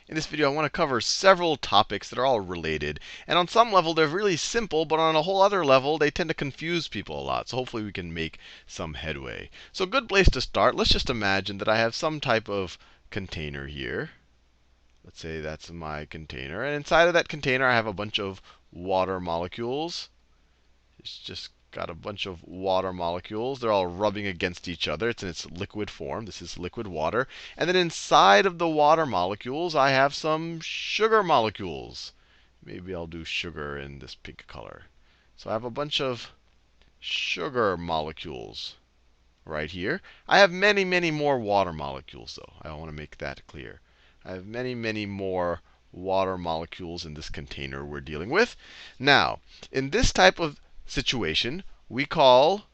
In this video, I want to cover several topics that are all related. And on some level, they're really simple, but on a whole other level, they tend to confuse people a lot. So hopefully we can make some headway. So a good place to start, let's just imagine that I have some type of container here. Let's say that's my container. And inside of that container, I have a bunch of water molecules. It's just got a bunch of water molecules. They're all rubbing against each other. It's in its liquid form. This is liquid water. And then inside of the water molecules, I have some sugar molecules. Maybe I'll do sugar in this pink color. So I have a bunch of sugar molecules right here. I have many, many more water molecules, though. I want to make that clear. I have many, many more water molecules in this container we're dealing with. Now, in this type of situation, we call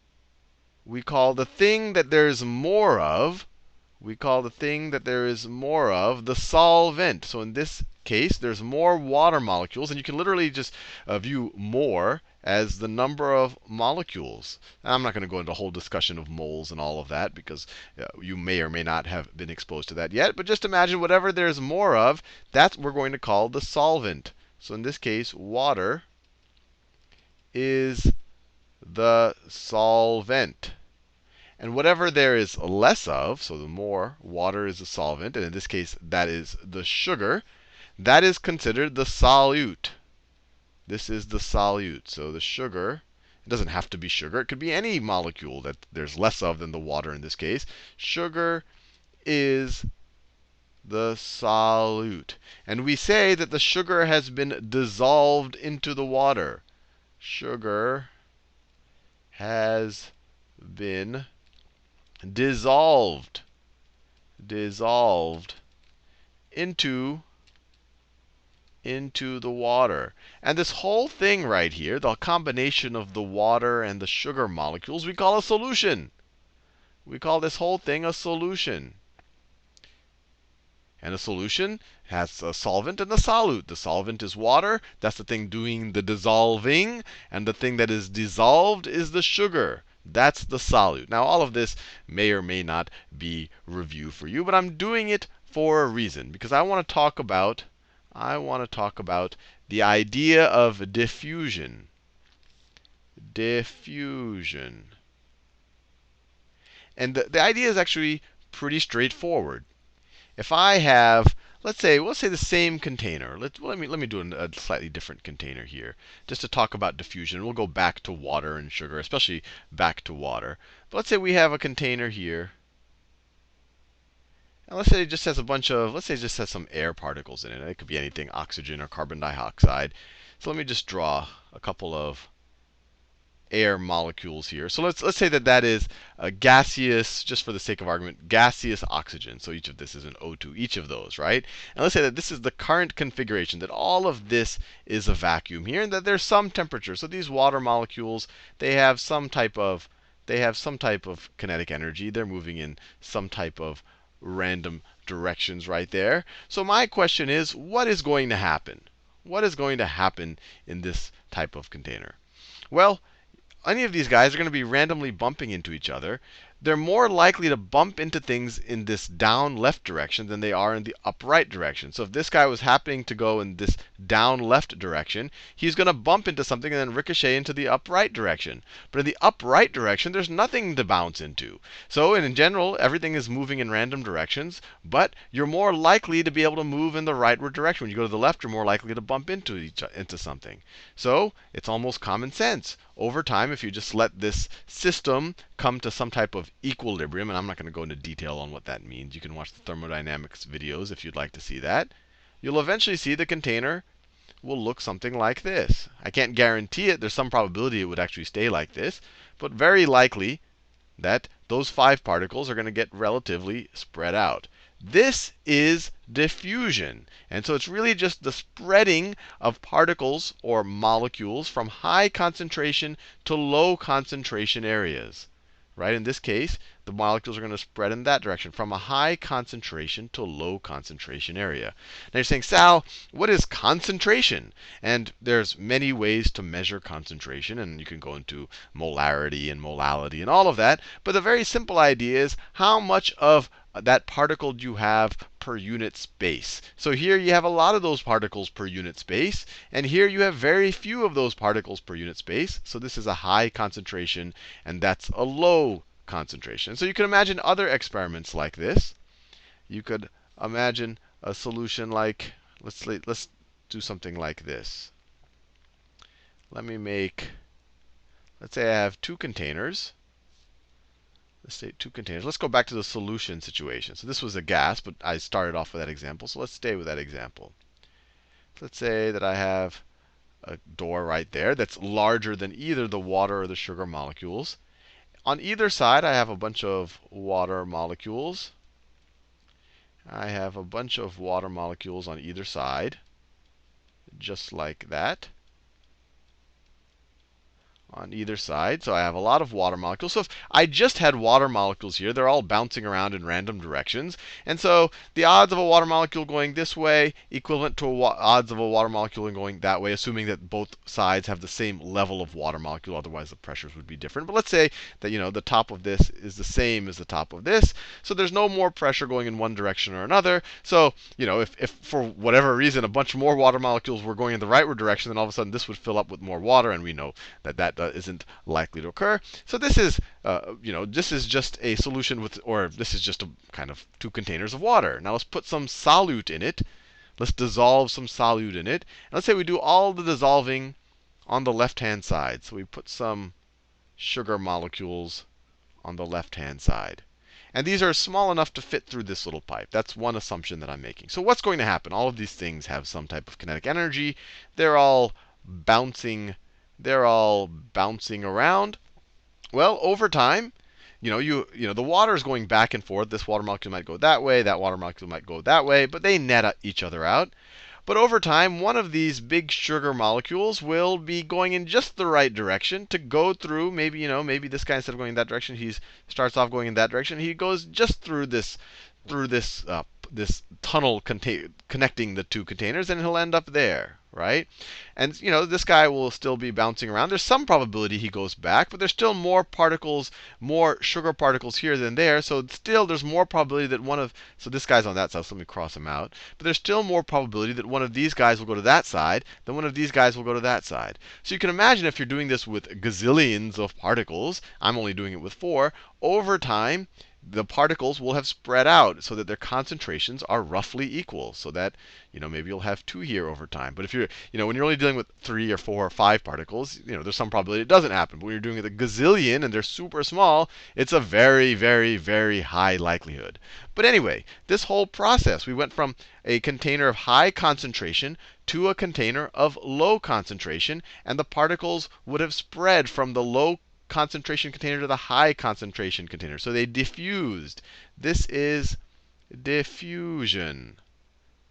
the thing that there's more of, the solvent. So in this case, there's more water molecules, and you can literally just view more as the number of molecules. And I'm not going to go into a whole discussion of moles and all of that, because you may or may not have been exposed to that yet. But just imagine whatever there's more of, that's what we're going to call the solvent. So in this case, water is the solvent. And whatever there is less of, so the more, water is the solvent, and in this case, that is the sugar, that is considered the solute. This is the solute. So the sugar, it doesn't have to be sugar. It could be any molecule that there's less of than the water in this case. Sugar is the solute. And we say that the sugar has been dissolved into the water. Sugar has been dissolved into the water. And this whole thing right here, the combination of the water and the sugar molecules, we call a solution. We call this whole thing a solution. And a solution has a solvent and a solute. The solvent is water. That's the thing doing the dissolving. And the thing that is dissolved is the sugar. That's the solute. Now, all of this may or may not be review for you, but I'm doing it for a reason, because I want to talk about the idea of diffusion. Diffusion. And the idea is actually pretty straightforward. If I have, let's say the same container. Let me do a slightly different container here, just to talk about diffusion. We'll go back to water and sugar, especially back to water. But let's say we have a container here. And let's say it just has some air particles in it. It could be anything, oxygen or carbon dioxide. So let me just draw a couple of air molecules here. So let's say that is a gaseous, just for the sake of argument, gaseous oxygen. So each of this is an O2, each of those, right? And let's say that this is the current configuration, that all of this is a vacuum here, and that there's some temperature. So these water molecules, they have some type of kinetic energy. They're moving in some type of random directions right there. So my question is, what is going to happen? What is going to happen in this type of container? Well, any of these guys are going to be randomly bumping into each other. They're more likely to bump into things in this down left direction than they are in the up right direction. So if this guy was happening to go in this down left direction, he's going to bump into something and then ricochet into the up right direction. But in the up right direction, there's nothing to bounce into. So in general, everything is moving in random directions, but you're more likely to be able to move in the rightward direction. When you go to the left, you're more likely to bump into something. So it's almost common sense. Over time, if you just let this system come to some type of equilibrium, and I'm not going to go into detail on what that means. You can watch the thermodynamics videos if you'd like to see that. You'll eventually see the container will look something like this. I can't guarantee it. There's some probability it would actually stay like this, but very likely that those 5 particles are going to get relatively spread out. This is diffusion. And so it's really just the spreading of particles or molecules from high concentration to low concentration areas. Right? In this case, the molecules are going to spread in that direction, from a high concentration to low concentration area. Now you're saying, Sal, what is concentration? And there's many ways to measure concentration, and you can go into molarity and molality and all of that. But the very simple idea is how much of that particle you have per unit space. So here you have a lot of those particles per unit space, and here you have very few of those particles per unit space. So this is a high concentration, and that's a low concentration. So you can imagine other experiments like this. You could imagine a solution like, let's do something like this. Let me make, let's say I have two containers. Let's say two containers. Let's go back to the solution situation. So this was a gas, but I started off with that example. So let's stay with that example. Let's say that I have a door right there that's larger than either the water or the sugar molecules. On either side, I have a bunch of water molecules. I have a bunch of water molecules on either side, just like that. On either side. So I have a lot of water molecules. So if I just had water molecules here, they're all bouncing around in random directions. And so the odds of a water molecule going this way equivalent to odds of a water molecule going that way, assuming that both sides have the same level of water molecule. Otherwise, the pressures would be different. But let's say that the top of this is the same as the top of this. So there's no more pressure going in one direction or another. So if for whatever reason a bunch more water molecules were going in the rightward direction, then all of a sudden this would fill up with more water, and we know that isn't likely to occur. So this is, this is just a solution with, or this is just a kind of two containers of water. Now let's put some solute in it. Let's dissolve some solute in it. And let's say we do all the dissolving on the left-hand side. So we put some sugar molecules on the left-hand side. And these are small enough to fit through this little pipe. That's one assumption that I'm making. So what's going to happen? All of these things have some type of kinetic energy. They're all bouncing around. Well, over time, the water is going back and forth. This water molecule might go that way, that water molecule might go that way, but they net each other out. But over time, one of these big sugar molecules will be going in just the right direction to go through. Maybe this guy, instead of going in that direction, he starts off going in that direction. He goes just through this this tunnel connecting the two containers, and he'll end up there, right? And this guy will still be bouncing around. There's some probability he goes back, but there's still more particles, more sugar particles here than there. So still there's more probability that so this guy's on that side, so let me cross him out. But there's still more probability that one of these guys will go to that side than one of these guys will go to that side. So you can imagine if you're doing this with gazillions of particles, I'm only doing it with 4, over time, the particles will have spread out so that their concentrations are roughly equal. So that, maybe you'll have 2 here over time. But if you're, when you're only dealing with 3 or 4 or 5 particles, there's some probability it doesn't happen. But when you're doing it a gazillion and they're super small, it's a very, very, very high likelihood. But anyway, this whole process, we went from a container of high concentration to a container of low concentration, and the particles would have spread from the low concentration container to the high concentration container. So they diffused. This is diffusion.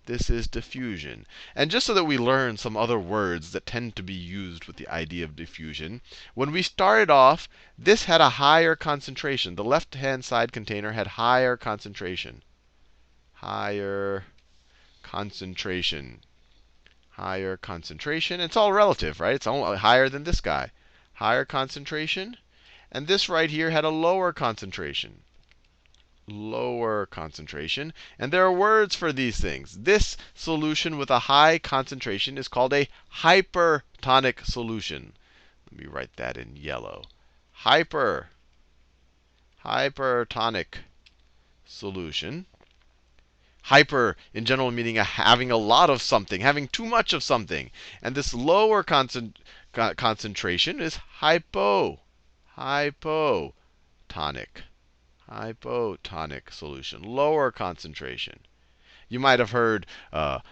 This is diffusion. And just so that we learn some other words that tend to be used with the idea of diffusion, when we started off, this had a higher concentration. The left-hand side container had higher concentration. Higher concentration. Higher concentration. It's all relative, right? It's only higher than this guy. Higher concentration. And this right here had a lower concentration. Lower concentration. And there are words for these things. This solution with a high concentration is called a hypertonic solution. Let me write that in yellow. Hypertonic solution. Hyper, in general, meaning having a lot of something, having too much of something. And this lower concentration is hypotonic solution. Lower concentration. You might have heard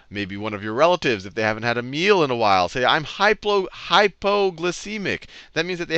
maybe one of your relatives, if they haven't had a meal in a while, say, "I'm hypoglycemic." That means that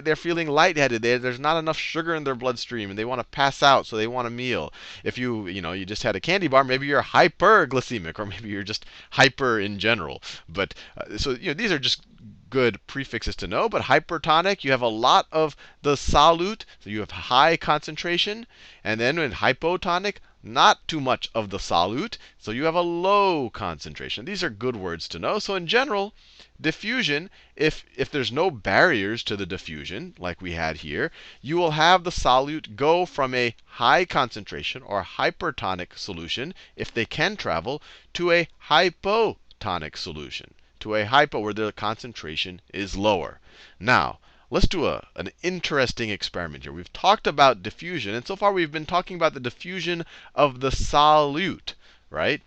they're feeling lightheaded. There's not enough sugar in their bloodstream, and they want to pass out, so they want a meal. If you just had a candy bar, maybe you're hyperglycemic, or maybe you're just hyper in general. But so these are just good prefixes to know. But hypertonic, you have a lot of the solute, so you have high concentration. And then in hypotonic, not too much of the solute, so you have a low concentration. These are good words to know. So in general, diffusion, if there's no barriers to the diffusion, like we had here, you will have the solute go from a high concentration or hypertonic solution, if they can travel, to a hypotonic solution, to a hypo where the concentration is lower. Now, let's do an interesting experiment here. We've talked about diffusion, and so far we've been talking about the diffusion of the solute, right?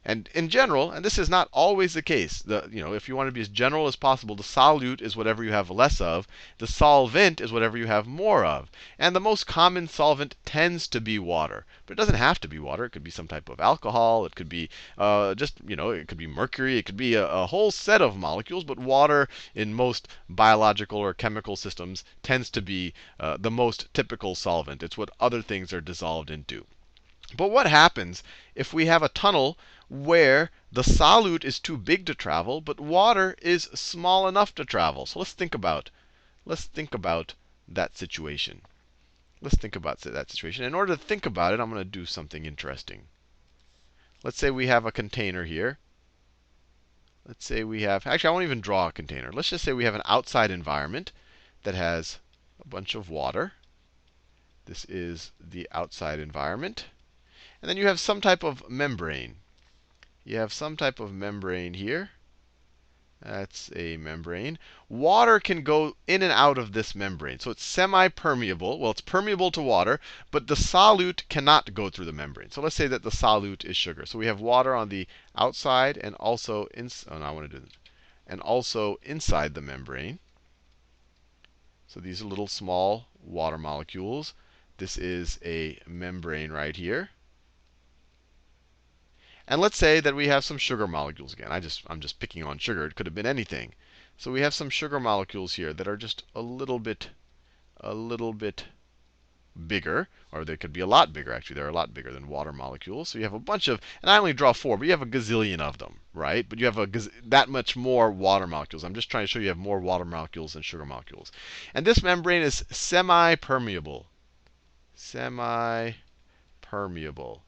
And in general, and this is not always the case, if you want to be as general as possible, the solute is whatever you have less of. The solvent is whatever you have more of. And the most common solvent tends to be water. But it doesn't have to be water. It could be some type of alcohol. It could be it could be mercury. It could be a whole set of molecules. But water in most biological or chemical systems tends to be the most typical solvent. It's what other things are dissolved into. But what happens if we have a tunnel where the solute is too big to travel, but water is small enough to travel? So let's think about that situation. Let's think about that situation. In order to think about it, I'm going to do something interesting. Let's say we have a container here. Let's say we have, actually, I won't even draw a container. Let's just say we have an outside environment that has a bunch of water. This is the outside environment. And then you have some type of membrane. You have some type of membrane here. That's a membrane. Water can go in and out of this membrane. So it's semi-permeable. Well, it's permeable to water, but the solute cannot go through the membrane. So let's say that the solute is sugar. So we have water on the outside and also and also inside the membrane. So these are little small water molecules. This is a membrane right here. And let's say that we have some sugar molecules again. I'm just picking on sugar. It could have been anything. So we have some sugar molecules here that are just a little bit bigger, or they could be a lot bigger. Actually, they're a lot bigger than water molecules. So you have a bunch of, and I only draw 4, but you have a gazillion of them, right? But you have that much more water molecules. I'm just trying to show you have more water molecules than sugar molecules. And this membrane is semi-permeable. Semi-permeable.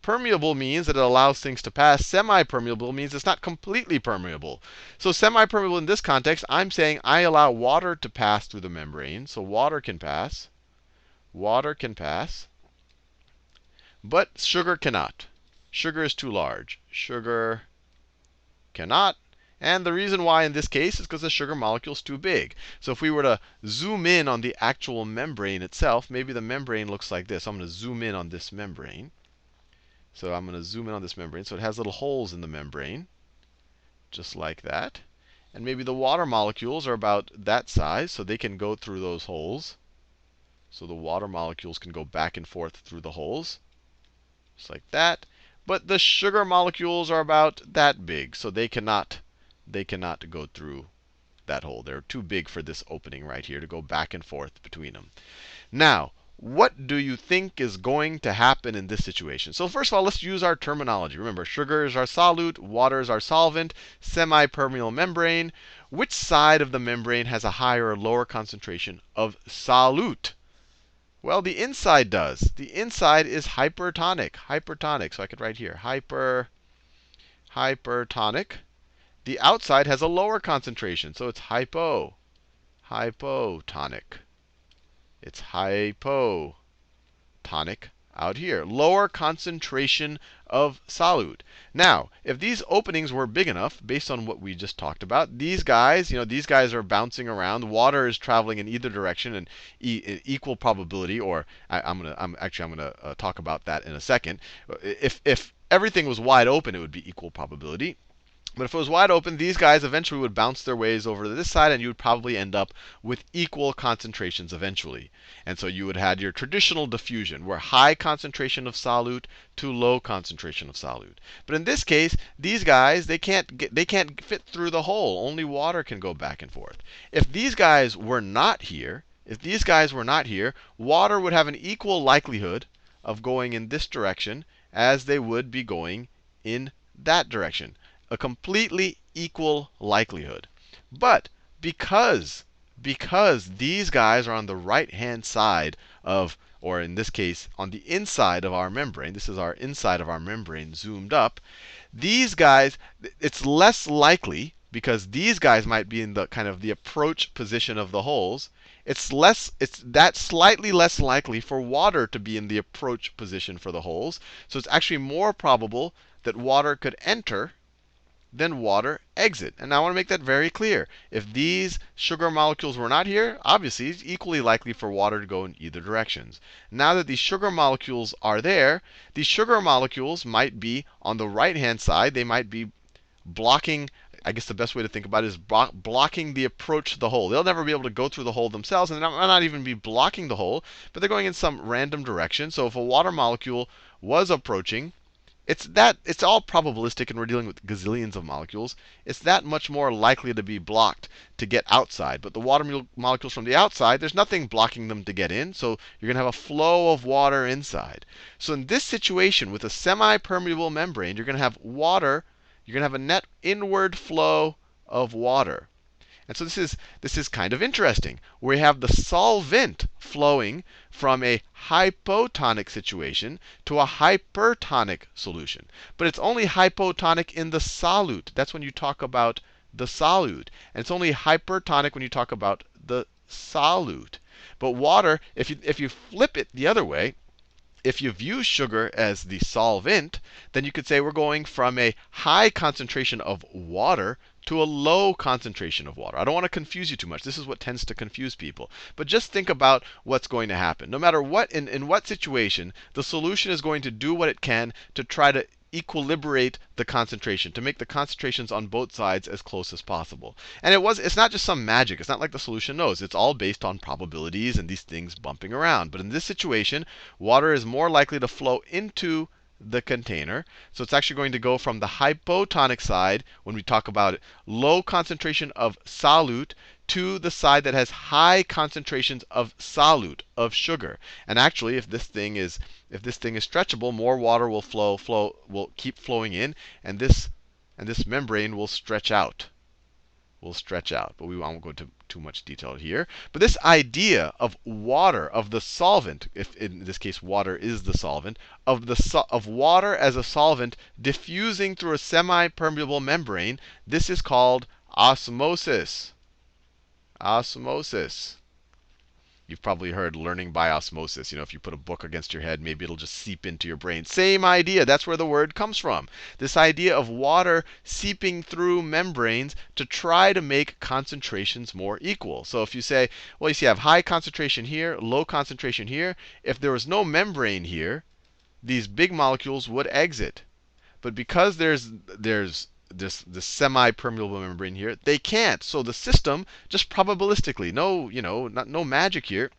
Permeable means that it allows things to pass. Semi-permeable means it's not completely permeable. So semi-permeable in this context, I'm saying I allow water to pass through the membrane. So water can pass. Water can pass. But sugar cannot. Sugar is too large. Sugar cannot. And the reason why in this case is because the sugar molecule is too big. So if we were to zoom in on the actual membrane itself, maybe the membrane looks like this. I'm going to zoom in on this membrane. So I'm going to zoom in on this membrane. So it has little holes in the membrane, just like that. And maybe the water molecules are about that size, so they can go through those holes. So the water molecules can go back and forth through the holes, just like that. But the sugar molecules are about that big, so they cannot go through that hole. They're too big for this opening right here to go back and forth between them. Now, what do you think is going to happen in this situation? So first of all, let's use our terminology. Remember, sugar is our solute, water is our solvent, semi-permeable membrane. Which side of the membrane has a higher or lower concentration of solute? Well, the inside does. The inside is hypertonic. Hypertonic. So I could write here, hypertonic. The outside has a lower concentration, so it's hypotonic. It's hypotonic out here. Lower concentration of solute. Now, if these openings were big enough, based on what we just talked about, these guys are bouncing around. Water is traveling in either direction and equal probability, or I'm gonna talk about that in a second. If everything was wide open, it would be equal probability. But if it was wide open, these guys eventually would bounce their ways over to this side, and you would probably end up with equal concentrations eventually. And so you would have your traditional diffusion, where high concentration of solute to low concentration of solute. But in this case, these guys, they can't fit through the hole. Only water can go back and forth. If these guys were not here, water would have an equal likelihood of going in this direction as they would be going in that direction. A completely equal likelihood. But because these guys are on the right-hand side of or in this case, on the inside of our membrane, this is our inside of our membrane zoomed up, these guys, it's less likely, because these guys might be in the kind of the approach position of the holes. It's that slightly less likely for water to be in the approach position for the holes. So it's actually more probable that water could enter than water exit. And I want to make that very clear. If these sugar molecules were not here, obviously it's equally likely for water to go in either directions. Now that these sugar molecules are there, these sugar molecules might be on the right-hand side. They might be blocking, I guess the best way to think about it is blocking the approach to the hole. They'll never be able to go through the hole themselves, and they might not even be blocking the hole, but they're going in some random direction. So if a water molecule was approaching, it's all probabilistic, and we're dealing with gazillions of molecules. It's that much more likely to be blocked to get outside. But the water molecules from the outside, there's nothing blocking them to get in. So you're going to have a flow of water inside. So in this situation, with a semi-permeable membrane, you're going to have water. You're going to have a net inward flow of water. And so this is kind of interesting. We have the solvent flowing from a hypotonic situation to a hypertonic solution. But it's only hypotonic in the solute. That's when you talk about the solute. And it's only hypertonic when you talk about the solute. But water, if you flip it the other way, if you view sugar as the solvent, then you could say we're going from a high concentration of water to a low concentration of water. I don't want to confuse you too much. This is what tends to confuse people. But just think about what's going to happen. No matter what, in what situation, the solution is going to do what it can to try to equilibrate the concentration, to make the concentrations on both sides as close as possible. And it's not just some magic. It's not like the solution knows. It's all based on probabilities and these things bumping around. But in this situation, water is more likely to flow into the container. So it's actually going to go from the hypotonic side, when we talk about it, low concentration of solute, to the side that has high concentrations of solute, of sugar. And actually, if this thing is stretchable, more water will keep flowing in, and this membrane will stretch out. But we won't go into too much detail here. But this idea of water, of the solvent, if in this case water is the solvent, of water as a solvent diffusing through a semi-permeable membrane, this is called osmosis. Osmosis. You've probably heard learning by osmosis. If you put a book against your head, maybe it'll just seep into your brain. Same idea. That's where the word comes from. This idea of water seeping through membranes to try to make concentrations more equal. So if you say, well, you have high concentration here, low concentration here. If there was no membrane here, these big molecules would exit. But because there's this semi-permeable membrane here, they can't. So the system, just probabilistically, no magic here,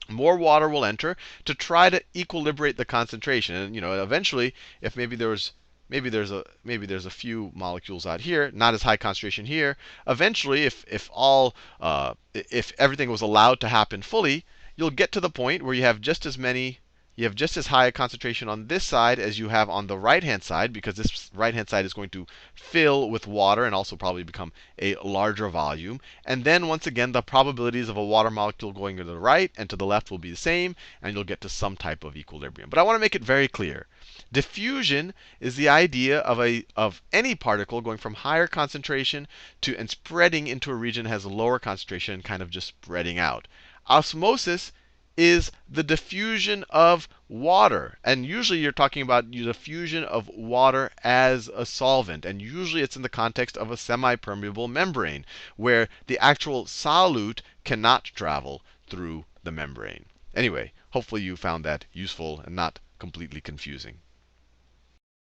more water will enter to try to equilibrate the concentration. And eventually, if maybe there's a few molecules out here, not as high concentration here. Eventually, if everything was allowed to happen fully, you'll get to the point where you have just as high a concentration on this side as you have on the right-hand side, because this right-hand side is going to fill with water and also probably become a larger volume. And then once again, the probabilities of a water molecule going to the right and to the left will be the same, and you'll get to some type of equilibrium. But I want to make it very clear. Diffusion is the idea of any particle going from higher concentration and spreading into a region that has a lower concentration and kind of just spreading out. Osmosis is the diffusion of water. And usually you're talking about the diffusion of water as a solvent. And usually it's in the context of a semi-permeable membrane, where the actual solute cannot travel through the membrane. Anyway, hopefully you found that useful and not completely confusing.